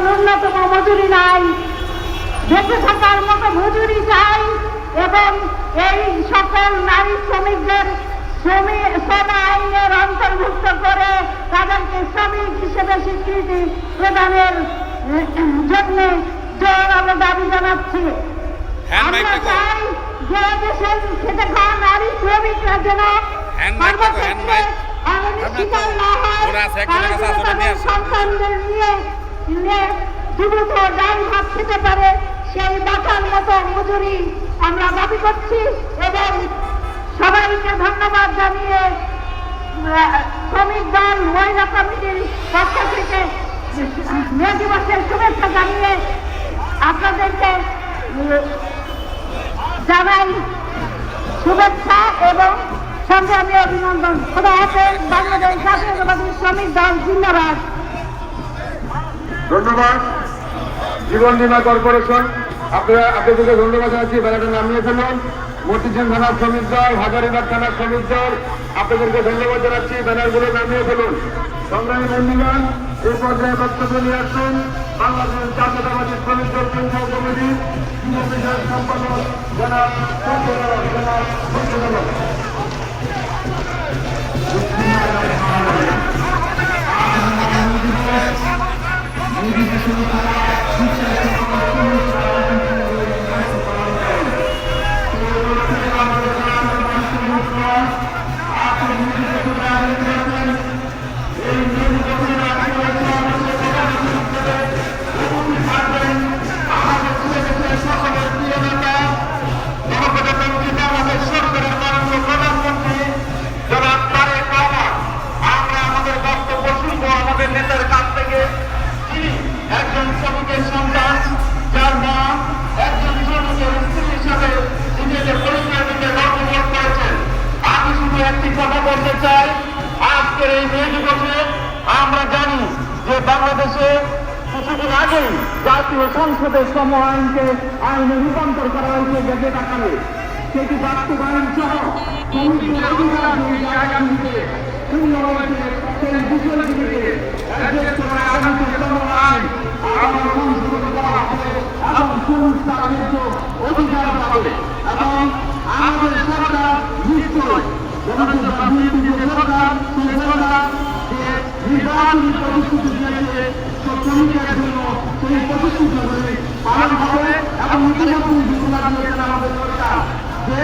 ন্যূনতম মজুরি নাই, বেঁচে থাকার মতো মজুরি চাই এবং এই সকল নারী শ্রমিকদের শ্রম আইনের অন্তর্ভুক্ত করে তাদেরকে শ্রমিক হিসেবে স্বীকৃতি প্রদানের জন্য জোরালো দাবি জানাচ্ছি। আমরা চাই যে দেশের খেটে খাওয়া নারী শ্রমিকরা যেন সর্বক্ষেত্রে শিকার না হয়, তাদের সন্তানদের নিয়ে দ্রুত ডাল ভাত খেতে পারে, সেই বাঁচার মতো মজুরি আমরা দাবি করছি। এবং সবাইকে ধন্যবাদ জানিয়ে শ্রমিক দল মহিলা কমিটির পক্ষ থেকে মে দিবসের শুভেচ্ছা জানিয়ে আপনাদেরকে জানাই শুভেচ্ছা এবং সংগ্রামী অভিনন্দন। খোদা হাফেজ। বাংলাদেশ জাতীয়তাবাদী শ্রমিক দল জিন্দাবাদ। ধন্যবাদ। জীবন বীমা কর্পোরেশন আপনাদেরকে ধন্যবাদ জানাচ্ছি। ব্যানারটা নামিয়ে ফেলুন। মতিঝিল থানার শ্রমিক দল, হাজারীবাগ থানার শ্রমিক দল, আপনাদেরকে ধন্যবাদ জানাচ্ছি। ব্যানারগুলো নামিয়ে ফেলুন। সংগ্রামী বন্ধুগণ, এই পর্যায়ে বক্তব্য নিয়ে আসছেন বাংলাদেশ জাতীয়তাবাদী শ্রমিক দল কেন্দ্রীয় কমিটির যুব বিষয়ক সম্পাদক জনাব একজন শ্রমিকের সন্তান, যার মা একজন শ্রমিকের স্ত্রী হিসাবে নিজেকে পরিচয় দিতে গর্ববোধ করেছেন। আমি শুধু একটি কথা বলতে চাই, আজকের এই মে দিবসে আমরা জানি যে বাংলাদেশে কিছুদিন আগেই জাতীয় সংসদের শ্রম আইনকে আইনে রূপান্তর করা হয়েছে গেজেট আকারে। সেটি বাস্তবায়ন সহ শ্রমিকদের অধিকার আগামীতে শূন্য হয়েছে। সেই বিষয়গুলিকে অ্যাড্রেস করা আগামী শ্রম আইন আবার সংশোধন করা হবে এবং সুনির্দিষ্ট অধিকার পাবে। এবং আমাদের সরকার নিশ্চয় সরকার সেই সরকার যে নির্বাচনী প্রতিশ্রুতি দিয়েছে শ্রমিকের জন্য সেই প্রতিশ্রুতি পালন হবে। এবং ইতিমধ্যে ঘোষণা দিয়েছেন আমাদের সরকার যে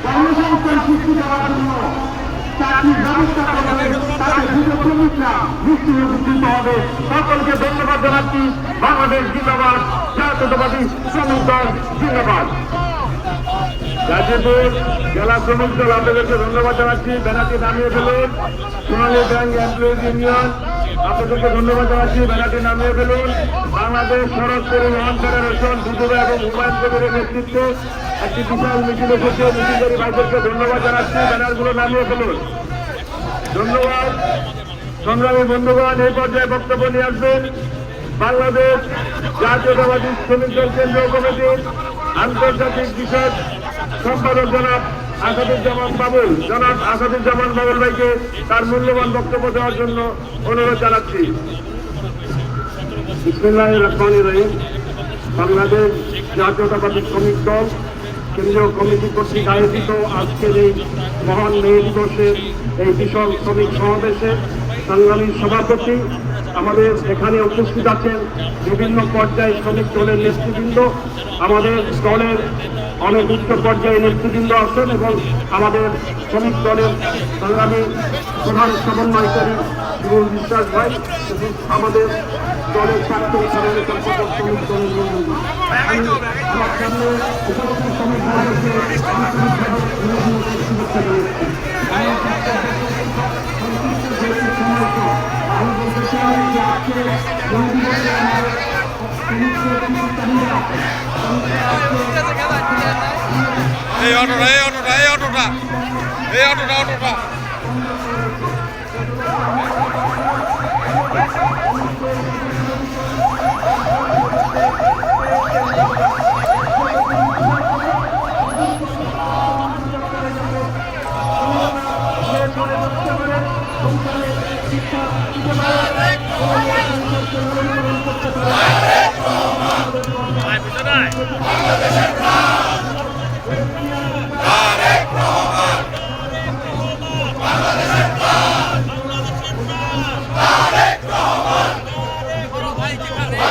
কর্মসংস্থান সৃষ্টি করার জন্য চাকরির ব্যবস্থা করবে, তাতে যুব শ্রমিকরা নিশ্চয়ই উপকৃত হবে। সকলকে ধন্যবাদ জানাচ্ছি। বাংলাদেশ জিন্দাবাদ, জাতীয়তাবাদী শ্রমিক দল জিন্দাবাদ। গাজীপুর জেলা শ্রমিক দল আপনাদেরকে ধন্যবাদ জানাচ্ছি। ব্যানারটি নামিয়ে ফেলুন। সোনালী ব্যাংক এমপ্লয়িজ ইউনিয়ন আপনাদেরকে ধন্যবাদ জানাচ্ছি। ব্যানারটি নামিয়ে ফেলুন। বাংলাদেশ সড়ক পরিবহন ফেডারেশন দুদুবা এবং হুমায়ুন কবিরের নেতৃত্বে একটি বিশাল মিছিল এসেছে। মিছিলকারী ভাইদেরকে ধন্যবাদ জানাচ্ছি। ব্যানারগুলো নামিয়ে ফেলুন। ধন্যবাদ। সংগ্রামী বন্ধুগণ, এই পর্যায়ে বক্তব্য নিয়ে আসবেন বাংলাদেশ জাতীয়তাবাদী শ্রমিক দল কেন্দ্রীয় কমিটির আন্তর্জাতিক বিষয়ক সম্পাদক জনাব আসাদুজ্জামান বাবুল। জনাব আসাদুজ্জামান বাবুল ভাইকে তার মূল্যবান বক্তব্য দেওয়ার জন্য অনুরোধ জানাচ্ছি। বিসমিল্লাহির রহমানির রহিম। বাংলাদেশ জাতীয়তাবাদী শ্রমিক দল কেন্দ্রীয় কমিটি কর্তৃক আয়োজিত আজকের এই মহান মে দিবসের এই বিশাল শ্রমিক সমাবেশে সংগ্রামী সভাপতি, আমাদের এখানে উপস্থিত আছেন বিভিন্ন পর্যায়ে শ্রমিক দলের নেতৃবৃন্দ, আমাদের দলের অনেক উচ্চ পর্যায়ে নেতৃবৃন্দ আছেন এবং আমাদের শ্রমিক দলের সংগ্রামী প্রধান সমন্বয়কারী জীবন বিশ্বাস ভাই, আমাদের দলের প্রাক্তন সাধারণ সম্পাদক শ্রমিক দলের বন্ধু, আমার সামনে উপস্থিত শ্রমিক ভাইদেরকে শুভেচ্ছা জানাচ্ছি। আমি বলতে চাই যে আজকে এই অটোটা এই অটোটা এই অটোটা এই অটোটা অটোটা শিক্ষা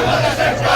বাংলাদেশের